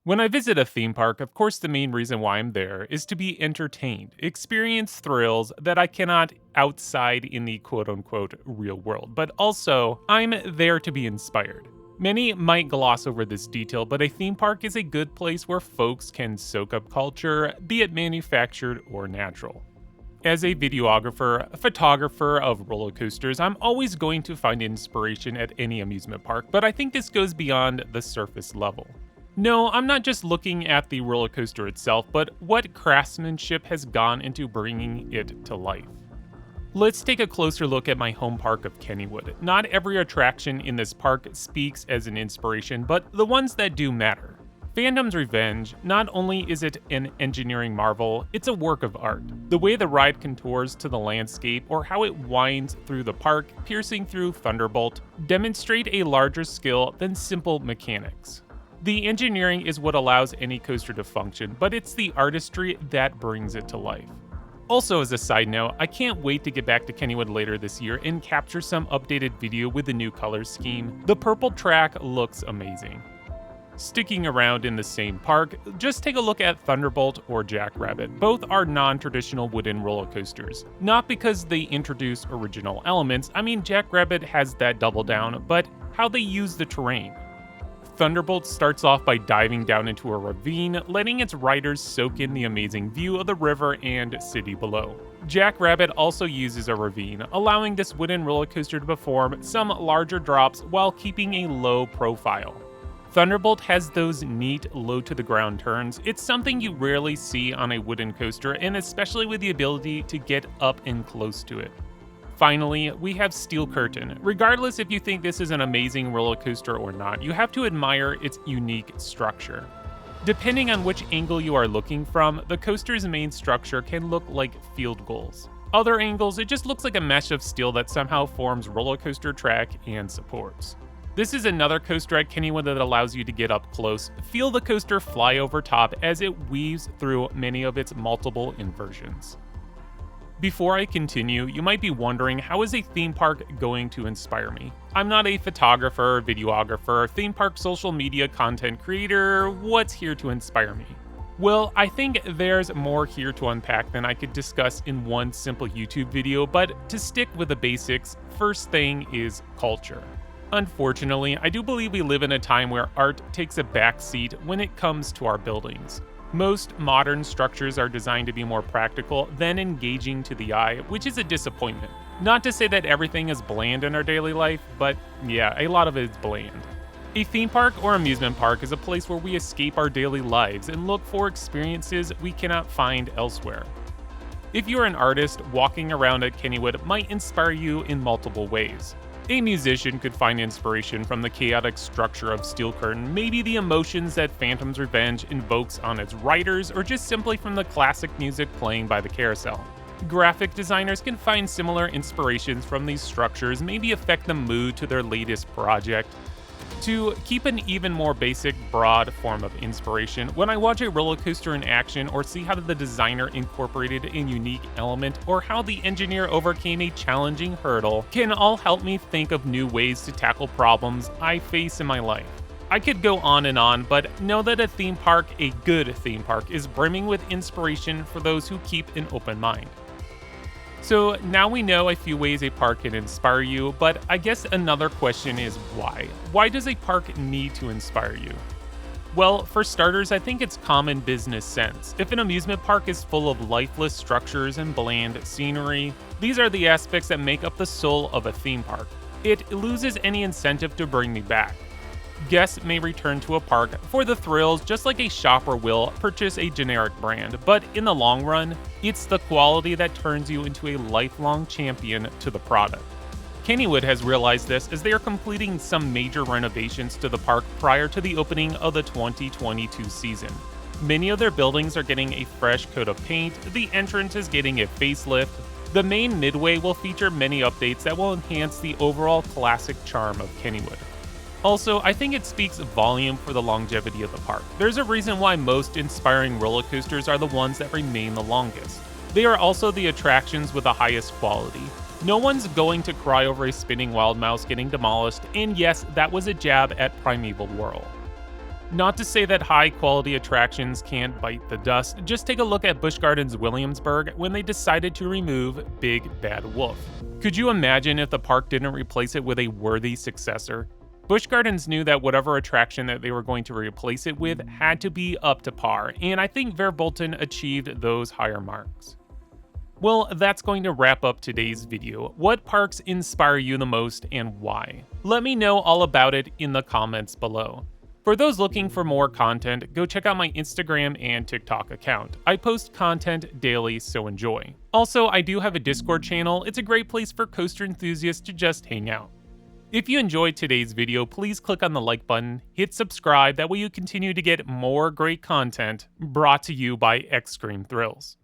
When I visit a theme park, of course, the main reason why I'm there is to be entertained, experience thrills that I cannot outside in the quote unquote real world, but also I'm there to be inspired. Many might gloss over this detail, but a theme park is a good place where folks can soak up culture, be it manufactured or natural. As a videographer, a photographer of roller coasters, I'm always going to find inspiration at any amusement park, but I think this goes beyond the surface level. No, I'm not just looking at the roller coaster itself, but what craftsmanship has gone into bringing it to life. Let's take a closer look at my home park of Kennywood. Not every attraction in this park speaks as an inspiration, but the ones that do matter. Phantom's Revenge, not only is it an engineering marvel, it's a work of art. The way the ride contours to the landscape or how it winds through the park, piercing through Thunderbolt, demonstrate a larger skill than simple mechanics. The engineering is what allows any coaster to function, but it's the artistry that brings it to life. Also, as a side note, I can't wait to get back to Kennywood later this year and capture some updated video with the new color scheme. The purple track looks amazing. Sticking around in the same park, just take a look at Thunderbolt or Jackrabbit. Both are non-traditional wooden roller coasters. Not because they introduce original elements, I mean Jackrabbit has that double down, but how they use the terrain. Thunderbolt starts off by diving down into a ravine, letting its riders soak in the amazing view of the river and city below. Jackrabbit also uses a ravine, allowing this wooden roller coaster to perform some larger drops while keeping a low profile. Thunderbolt has those neat low-to-the-ground turns. It's something you rarely see on a wooden coaster, and especially with the ability to get up and close to it. Finally, we have Steel Curtain. Regardless if you think this is an amazing roller coaster or not, you have to admire its unique structure. Depending on which angle you are looking from, the coaster's main structure can look like field goals. Other angles, it just looks like a mesh of steel that somehow forms roller coaster track and supports. This is another coaster at Kennywood that allows you to get up close, feel the coaster fly over top as it weaves through many of its multiple inversions. Before I continue, you might be wondering, how is a theme park going to inspire me? I'm not a photographer, videographer, theme park social media content creator. What's here to inspire me? Well, I think there's more here to unpack than I could discuss in one simple YouTube video, but to stick with the basics, first thing is culture. Unfortunately, I do believe we live in a time where art takes a backseat when it comes to our buildings. Most modern structures are designed to be more practical than engaging to the eye, which is a disappointment. Not to say that everything is bland in our daily life, but yeah, a lot of it is bland. A theme park or amusement park is a place where we escape our daily lives and look for experiences we cannot find elsewhere. If you're an artist, walking around at Kennywood might inspire you in multiple ways. A musician could find inspiration from the chaotic structure of Steel Curtain, maybe the emotions that Phantom's Revenge invokes on its writers, or just simply from the classic music playing by the carousel. Graphic designers can find similar inspirations from these structures, maybe affect the mood to their latest project. To keep an even more basic, broad form of inspiration, when I watch a roller coaster in action or see how the designer incorporated a unique element or how the engineer overcame a challenging hurdle, can all help me think of new ways to tackle problems I face in my life. I could go on, but know that a theme park, a good theme park, is brimming with inspiration for those who keep an open mind. So now we know a few ways a park can inspire you, but I guess another question is why? Why does a park need to inspire you? Well, for starters, I think it's common business sense. If an amusement park is full of lifeless structures and bland scenery, these are the aspects that make up the soul of a theme park. It loses any incentive to bring me back. Guests may return to a park for the thrills just like a shopper will purchase a generic brand, but in the long run, it's the quality that turns you into a lifelong champion to the product. Kennywood has realized this as they are completing some major renovations to the park prior to the opening of the 2022 season. Many of their buildings are getting a fresh coat of paint, the entrance is getting a facelift. The main midway will feature many updates that will enhance the overall classic charm of Kennywood. Also, I think it speaks volume for the longevity of the park. There's a reason why most inspiring roller coasters are the ones that remain the longest. They are also the attractions with the highest quality. No one's going to cry over a spinning wild mouse getting demolished, and yes, that was a jab at Primeval Whirl. Not to say that high-quality attractions can't bite the dust, just take a look at Busch Gardens Williamsburg when they decided to remove Big Bad Wolf. Could you imagine if the park didn't replace it with a worthy successor? Busch Gardens knew that whatever attraction that they were going to replace it with had to be up to par, and I think Verbolten achieved those higher marks. Well, that's going to wrap up today's video. What parks inspire you the most and why? Let me know all about it in the comments below. For those looking for more content, go check out my Instagram and TikTok account. I post content daily, so enjoy. Also, I do have a Discord channel. It's a great place for coaster enthusiasts to just hang out. If you enjoyed today's video, please click on the like button, hit subscribe, that way you continue to get more great content brought to you by Extreme Thrills.